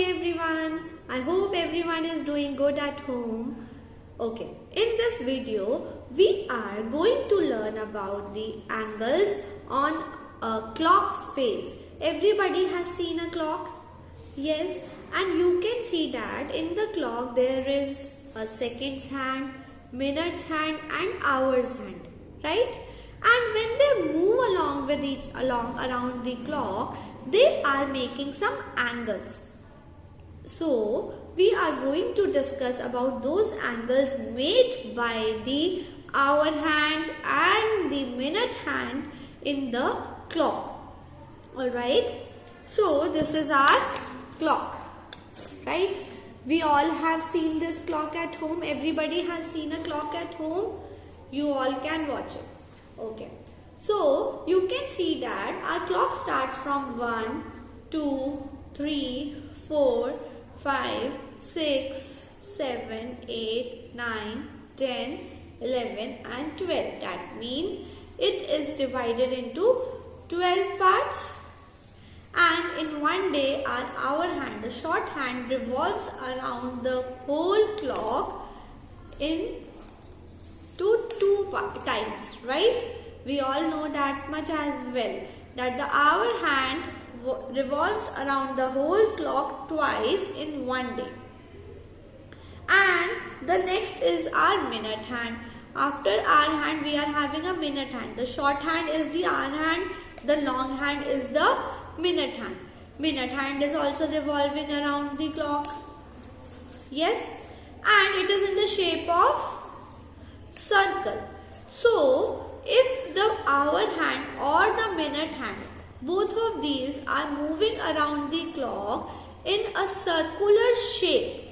Hey everyone, I hope everyone is doing good at home. Okay, in this video we are going to learn about the angles on a clock face. Everybody has seen a clock? Yes, and you can see that in the clock there is a seconds hand, minutes hand and hours hand, right? And when they move along around the clock, they are making some angles. So we are going to discuss about those angles made by the hour hand and the minute hand in the clock. Alright, so this is our clock, right? We all have seen this clock at home. Everybody has seen a clock at home. You all can watch it. Okay, so you can see that our clock starts from 1, 2, 3, 4, 5, 6, 7, 8, 9, 10, 11 and 12. That means it is divided into 12 parts. And in one day our hour hand, the short hand, revolves around the whole clock in two times, right? We all know that much as well, that the hour hand revolves around the whole clock twice in one day. And the next is our minute hand. After hour hand we are having a minute hand. The short hand is the hour hand, the long hand is the minute hand. Minute hand is also revolving around the clock. Yes, and it is in the shape of circle. So if the hour hand or the minute hand, both of these are moving around the clock in a circular shape,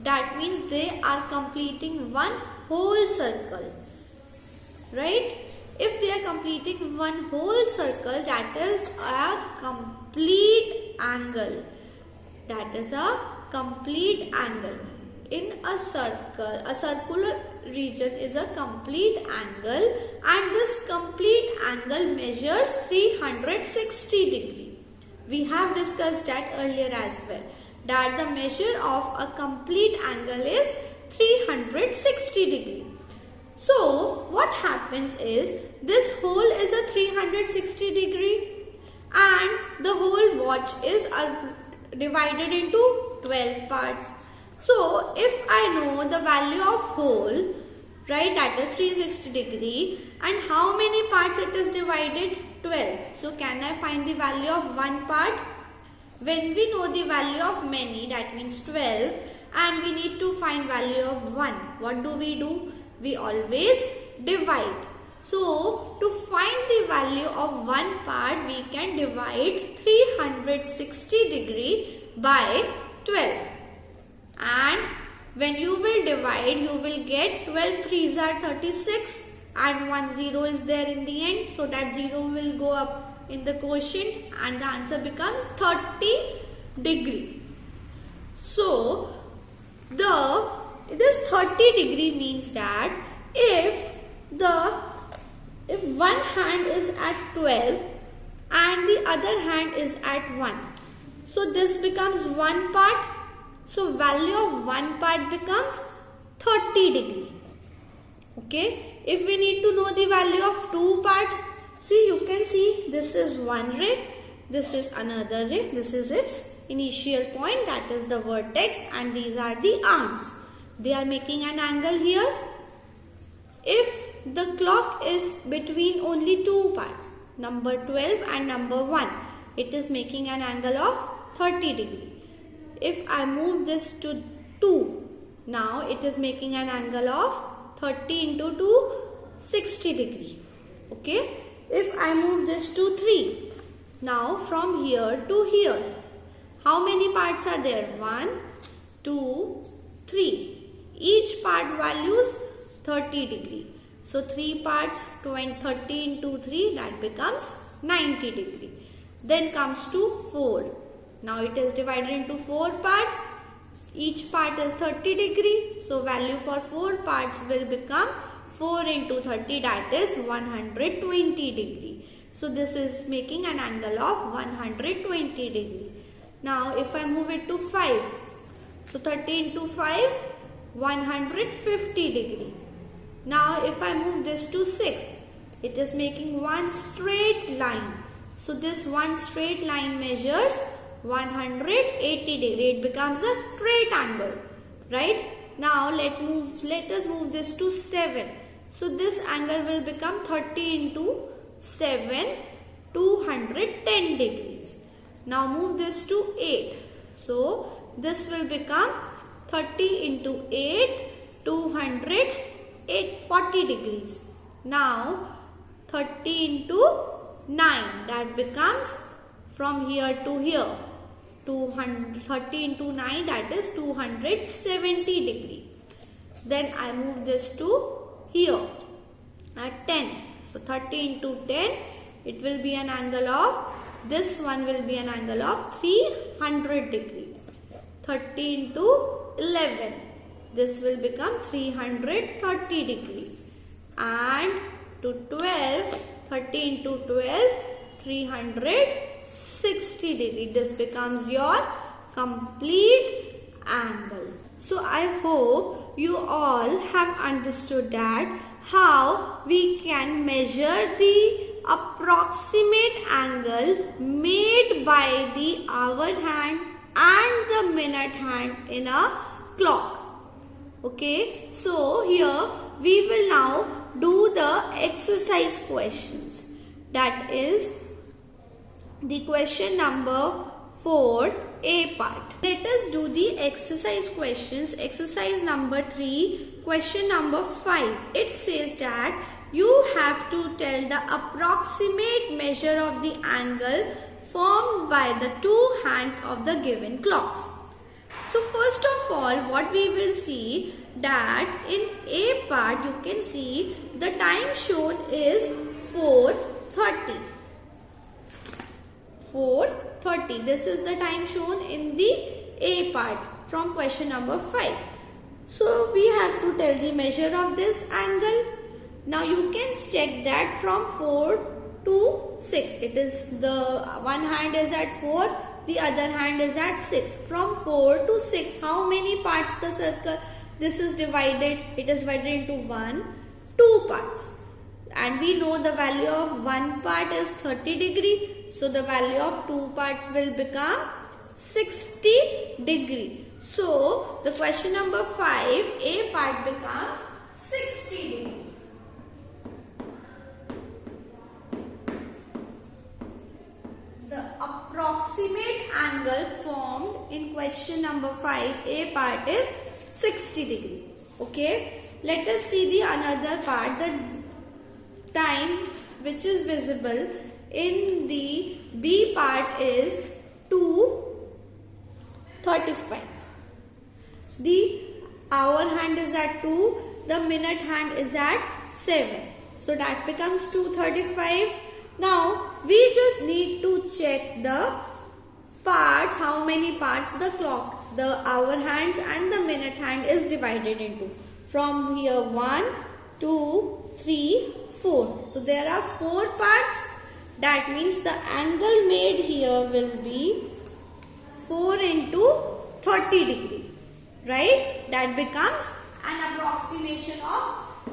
that means they are completing one whole circle, right? If they are completing one whole circle, that is a complete angle. That is a complete angle. In a circle, a circular region is a complete angle, and this complete angle measures 360 degree. We have discussed that earlier as well, that the measure of a complete angle is 360 degree. So what happens is, this hole is a 360 degree and the whole watch is divided into 12 parts. So if I know the value of hole, right, that is 360 degree, and how many parts it is divided? 12. So can I find the value of one part? When we know the value of many, that means 12, and we need to find value of 1. What do? We always divide. So to find the value of one part, we can divide 360 degree by 12. And when you will divide, you will get 12 threes are 36 and 1 0 is there in the end. So that 0 will go up in the quotient and the answer becomes 30 degree. So this 30 degree means that if one hand is at 12 and the other hand is at 1, so this becomes one part. So value of one part becomes 30 degree. Okay. If we need to know the value of two parts, see, you can see this is one ray, this is another ray, this is its initial point, that is the vertex, and these are the arms. They are making an angle here. If the clock is between only two parts, number 12 and number 1, it is making an angle of 30 degree. If I move this to 2, now it is making an angle of 30 into 2, 60 degree. Okay. If I move this to 3, now from here to here, how many parts are there? 1, 2, 3. Each part values 30 degree. So 3 parts, 30 into 3, that becomes 90 degree. Then comes to 4. Now it is divided into 4 parts. Each part is 30 degree. So value for 4 parts will become 4 into 30, that is 120 degree. So this is making an angle of 120 degree. Now if I move it to 5, so 30 into 5, 150 degree. Now if I move this to 6, it is making one straight line. So this one straight line measures 180 degree. It becomes a straight angle, right? Now let us move this to 7. So this angle will become 30 into 7, 210 degrees. Now move this to 8. So this will become 30 into 8, 240 degrees. Now 30 into 9, that becomes from here to here. 30 into 9, that is 270 degree. Then I move this to here at 10. So 30 into 10, it will be an angle of, this one will be an angle of 300 degree. 30 into 11, this will become 330 degrees. And to 12, 30 into 12, 360 degree. This becomes your complete angle. So I hope you all have understood that how we can measure the approximate angle made by the hour hand and the minute hand in a clock. Okay, so here we will now do the exercise questions. That is the question number 4, A part. Let us do the exercise questions. Exercise number 3, question number 5. It says that you have to tell the approximate measure of the angle formed by the two hands of the given clocks. So first of all, what we will see that in A part you can see the time shown is 4:30. 4:30. This is the time shown in the A part from question number 5. So we have to tell the measure of this angle. Now you can check that from 4 to 6. It is the one hand is at 4, the other hand is at 6. From 4 to 6, how many parts the circle? This is divided. It is divided into 1, 2 parts. And we know the value of one part is 30 degree. So the value of two parts will become 60 degree. So the question number 5, A part becomes 60 degree. The approximate angle formed in question number 5, A part is 60 degree. Okay. Let us see the another part. The time which is visible in the B part is 2:35. The hour hand is at 2, the minute hand is at 7. So that becomes 2:35. Now we just need to check the parts, how many parts the clock, the hour hands and the minute hand is divided into. From here 1, 2, 3, 4. So there are 4 parts. That means the angle made here will be 4 into 30 degree. Right? That becomes an approximation of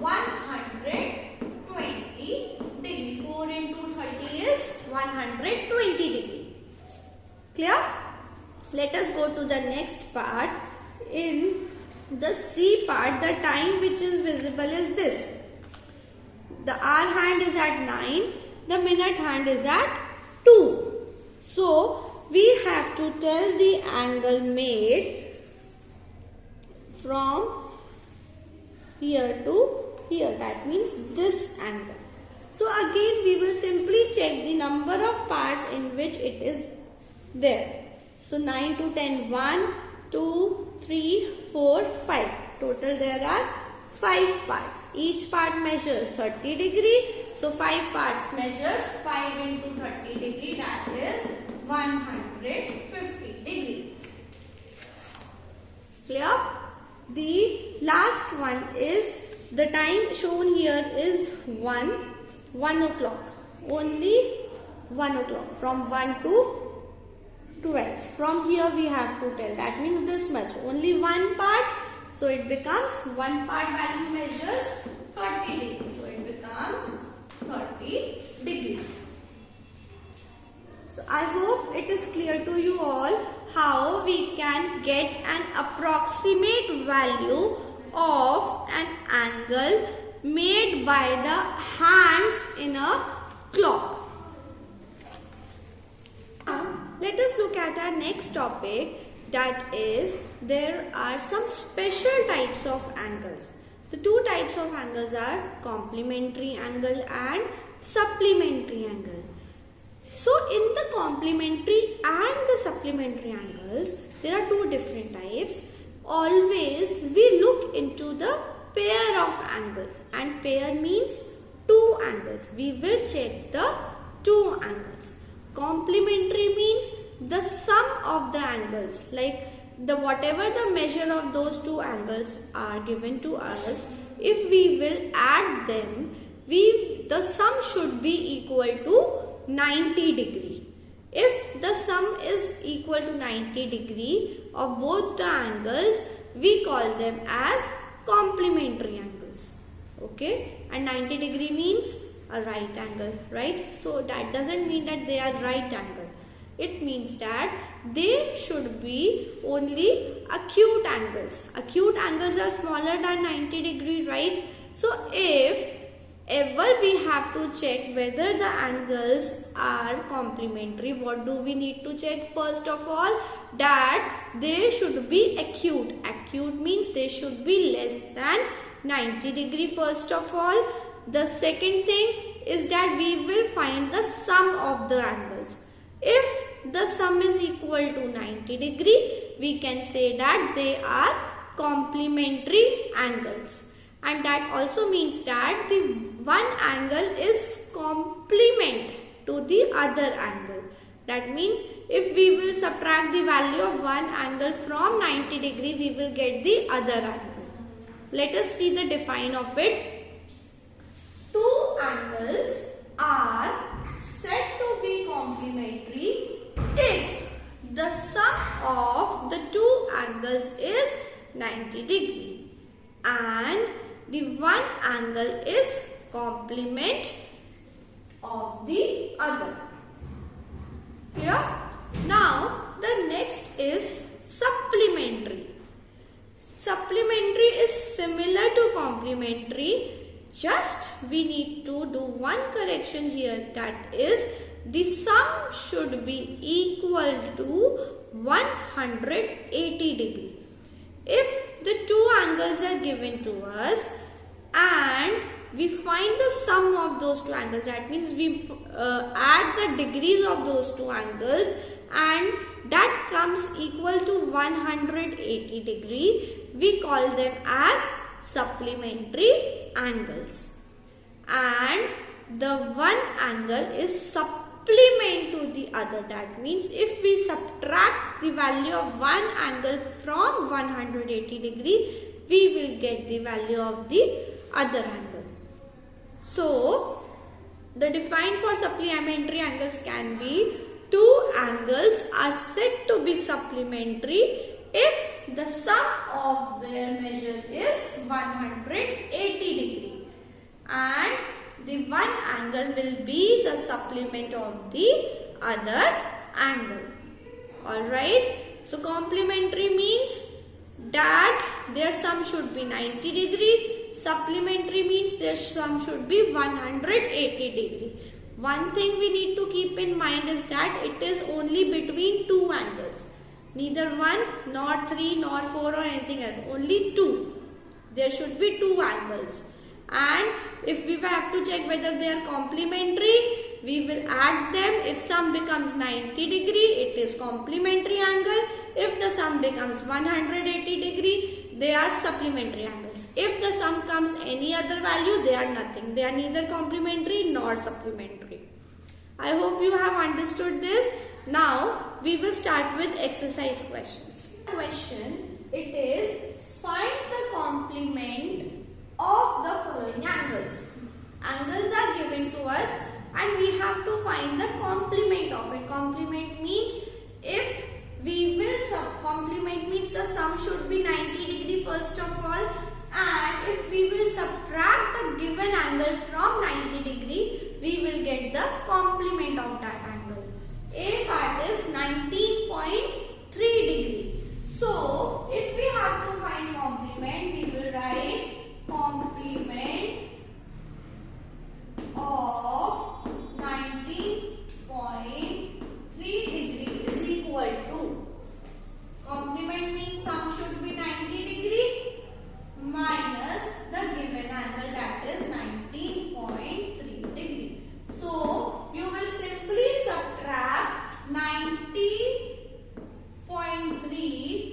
120 degree. 4 into 30 is 120 degree. Clear? Let us go to the next part. In the C part, the time which is visible is this. The hour hand is at 9. The minute hand is at 2. So we have to tell the angle made from here to here. That means this angle. So again we will simply check the number of parts in which it is there. So 9 to 10, 1, 2, 3, 4, 5. Total there are 5 parts. Each part measures 30 degree. So 5 parts measures 5 into 30 degree, that is 150 degree. Clear? The last one is, the time shown here is 1 o'clock. Only 1 o'clock. From 1 to 12. From here we have to tell. That means this much. Only one part. So it becomes one part value measures 30 degrees. So it becomes 30 degrees. So I hope it is clear to you all how we can get an approximate value of an angle made by the hands in a clock. Now let us look at our next topic, that is there are some special types of angles. The two types of angles are complementary angle and supplementary angle. So in the complementary and the supplementary angles, there are two different types. Always we look into the pair of angles, and pair means two angles. We will check the two angles. Complementary means the sum of the angles, like whatever the measure of those two angles are given to us, if we will add them, the sum should be equal to 90 degree. If the sum is equal to 90 degree of both the angles, we call them as complementary angles. Okay, and 90 degree means a right angle, right? So that doesn't mean that they are right angle. It means that they should be only acute angles. Acute angles are smaller than 90 degree, right? So if ever we have to check whether the angles are complementary, what do we need to check? First of all, that they should be acute. Acute means they should be less than 90 degree first of all. The second thing is that we will find the sum of the angles. If the sum is equal to 90 degree, we can say that they are complementary angles. And that also means that the one angle is complement to the other angle. That means if we will subtract the value of one angle from 90 degree, we will get the other angle. Let us see the define of it. Two angles are said to be complementary if the sum of the two angles is 90 degree and the one angle is complement of the other. Clear? Now the next is supplementary. Supplementary is similar to complementary, just we need to do one correction here, that is the sum should be equal to 180 degree. If the two angles are given to us and we find the sum of those two angles, that means we add the degrees of those two angles and that comes equal to 180 degree, we call them as supplementary angles. And the one angle is supplement to the other. That means if we subtract the value of one angle from 180 degree, we will get the value of the other angle. So the define for supplementary angles can be two angles are said to be supplementary if the sum of their measure is 180 degree and the one angle will be the supplement of the other angle. Alright, so complementary means that their sum should be 90 degree, supplementary means their sum should be 180 degree. One thing we need to keep in mind is that it is only between two angles. Neither 1, nor 3, nor 4 or anything else. Only 2. There should be two angles. And if we have to check whether they are complementary, we will add them. If sum becomes 90 degree, it is complementary angle. If the sum becomes 180 degree, they are supplementary angles. If the sum comes any other value, they are nothing. They are neither complementary nor supplementary. I hope you have understood this. Now we will start with exercise questions. Question, it is find the complement of the following angles. Angles are given to us and we have to find the complement of it. Complement means if given angle from 90 degree, we will get the complement of that angle. A part is 19.3 degree. So if we have to find complement, we will write complement of 19.3 degree is equal to, complement means sum should be 90 degree minus the given angle, that is 19.3 degree. So you will simply subtract 90.3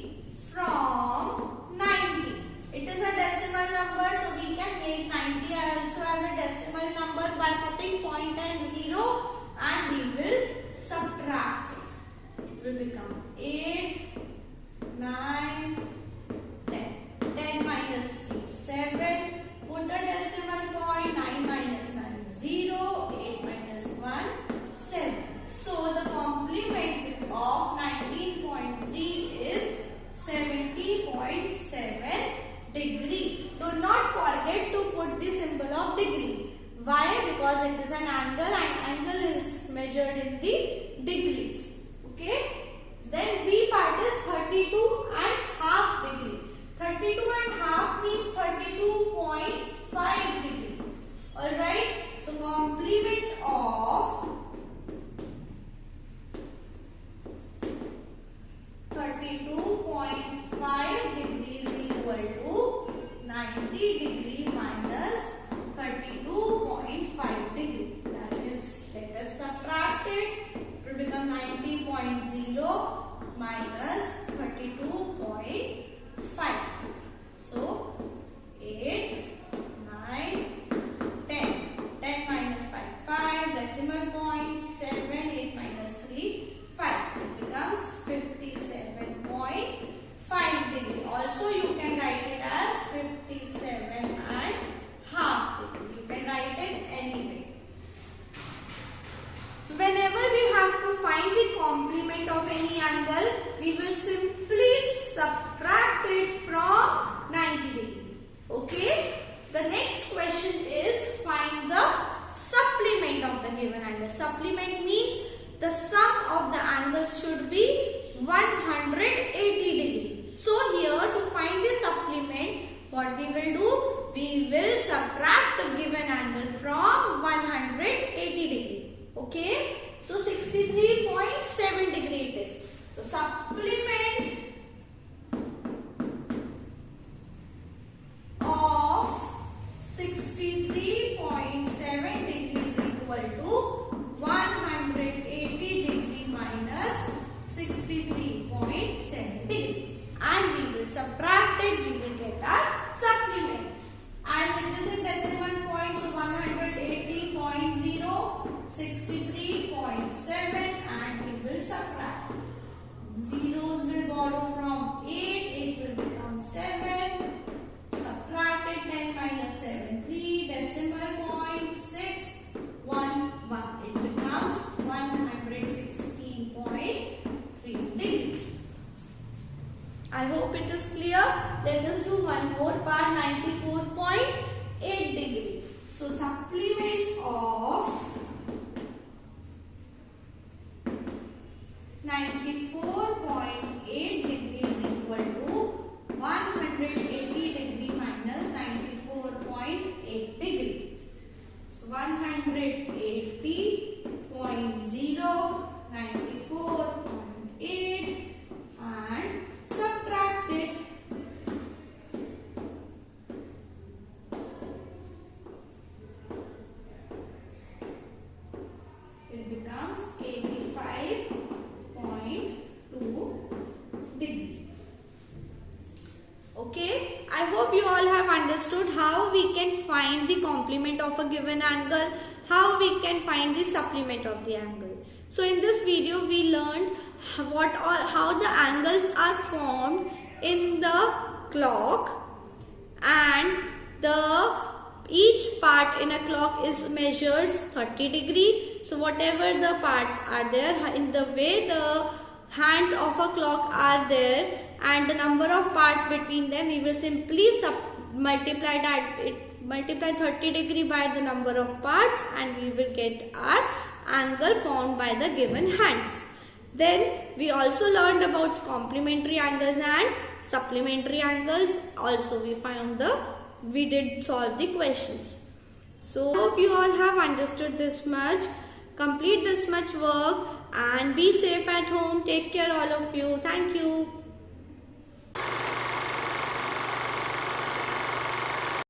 from 90. It is a decimal number, so we can make 90 also as a decimal number by putting point and 0, and we will subtract it. It will become 8, 9, 10. 10 minus 3, 7. Put a decimal point. 9 minus 9, 0. 8 minus 1, 7. So the complement of 19.3 is 70.7 degree. Do not forget to put the symbol of degree. Why? Because it is an angle and angle is measured in the degrees. Okay. Then B part is 32.5 degree. 32.5 means 32.5 degree. Alright. So complement of 32.5 degree is equal to 90 degree minus 32.5 degree. That is, let us subtract it. It will become 90.0 minus 32.5. So 8, 9, 10. 10 minus 5, 5. Decimal point 7. 8 minus 3, 5. It becomes 57.5 degree. Also you can write it as 57.5 degree. You can write it anyway. So whenever we have to find the complement of any angle, we will simply subtract it from 90 degree. Okay. The next question is find the supplement of the given angle. Supplement means the sum of the angles should be 180 degree. So here to find the supplement, what we will do? We will subtract the given angle from 180 degree. Okay. So 63.7 degree it is. So supplement of 63.7 degree is equal to 180 degree minus 63.7 degree. And we will subtract it, we will get our supplement. As it is in decimal point, so 180.0, 63.7, and we will subtract. Zeros will borrow from 8, 8 will become 7. Subtract it, 10 minus 7, 3, decimal point 6, 1, 1. It becomes 116.3 degrees. I hope it is clear. Let us do one more part, 94.8 degree. So supplement of 94.8 degree is equal to 180 degree minus 94.8 degree. So 180.0, 94.8, and subtract it. It becomes 85.2 degree. Okay, I hope you all have understood how we can find the complement of a given angle, how we can find the supplement of the angle. So in this video we learned how the angles are formed in the clock, and each part in a clock is measured 30 degree. So whatever the parts are there, in the way the hands of a clock are there and the number of parts between them, we will simply multiply that multiply 30 degree by the number of parts and we will get our angle found by the given hands. Then we also learned about complementary angles and supplementary angles. Also we did solve the questions. So hope you all have understood this much. Complete this much work and be safe at home. Take care all of you. Thank you.